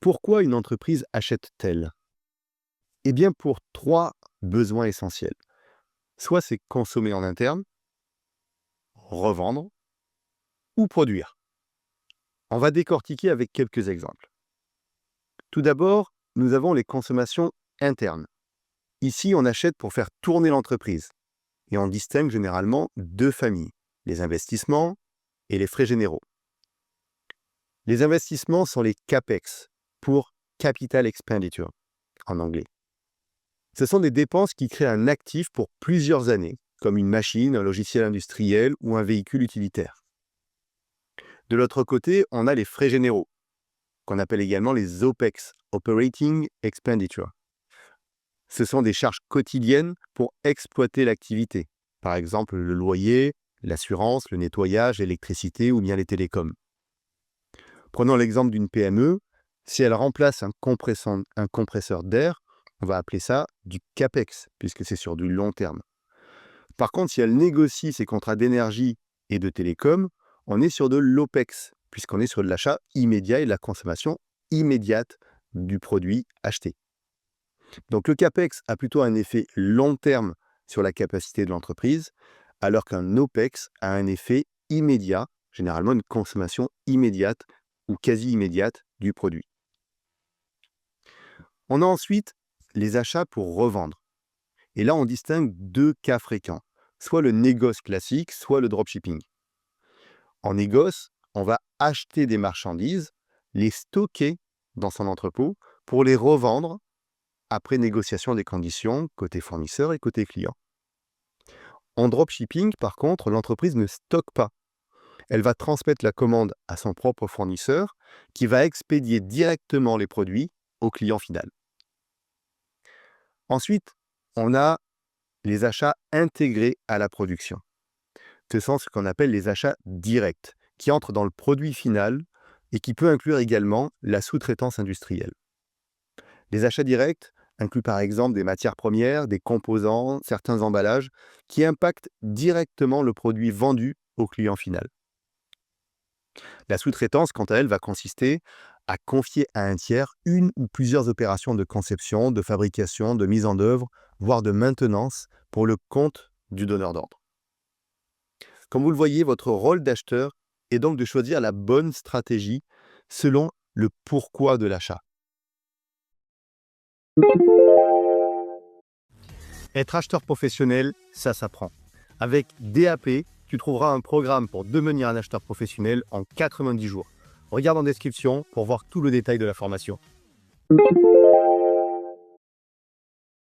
Pourquoi une entreprise achète-t-elle? Eh bien, pour trois besoins essentiels. Soit c'est consommer en interne, revendre ou produire. On va décortiquer avec quelques exemples. Tout d'abord, nous avons les consommations internes. Ici, on achète pour faire tourner l'entreprise et on distingue généralement deux familles, les investissements et les frais généraux. Les investissements sont les CAPEX, pour Capital Expenditure en anglais. Ce sont des dépenses qui créent un actif pour plusieurs années, comme une machine, un logiciel industriel ou un véhicule utilitaire. De l'autre côté, on a les frais généraux, qu'on appelle également les OPEX, Operating Expenditure. Ce sont des charges quotidiennes pour exploiter l'activité, par exemple le loyer, l'assurance, le nettoyage, l'électricité ou bien les télécoms. Prenons l'exemple d'une PME. Si elle remplace un compresseur d'air, on va appeler ça du CAPEX, puisque c'est sur du long terme. Par contre, si elle négocie ses contrats d'énergie et de télécom, on est sur de l'OPEX, puisqu'on est sur de l'achat immédiat et de la consommation immédiate du produit acheté. Donc le CAPEX a plutôt un effet long terme sur la capacité de l'entreprise, alors qu'un OPEX a un effet immédiat, généralement une consommation immédiate ou quasi immédiate du produit. On a ensuite les achats pour revendre. Et là, on distingue deux cas fréquents, soit le négoce classique, soit le dropshipping. En négoce, on va acheter des marchandises, les stocker dans son entrepôt pour les revendre après négociation des conditions côté fournisseur et côté client. En dropshipping, par contre, l'entreprise ne stocke pas. Elle va transmettre la commande à son propre fournisseur qui va expédier directement les produits au client final. Ensuite, on a les achats intégrés à la production. Ce sont ce qu'on appelle les achats directs, qui entrent dans le produit final et qui peut inclure également la sous-traitance industrielle. Les achats directs incluent par exemple des matières premières, des composants, certains emballages, qui impactent directement le produit vendu au client final. La sous-traitance, quant à elle, va consister à confier à un tiers une ou plusieurs opérations de conception, de fabrication, de mise en œuvre, voire de maintenance pour le compte du donneur d'ordre. Comme vous le voyez, votre rôle d'acheteur est donc de choisir la bonne stratégie selon le pourquoi de l'achat. Être acheteur professionnel, ça s'apprend. Avec DAP, tu trouveras un programme pour devenir un acheteur professionnel en 90 jours. Regarde en description pour voir tout le détail de la formation.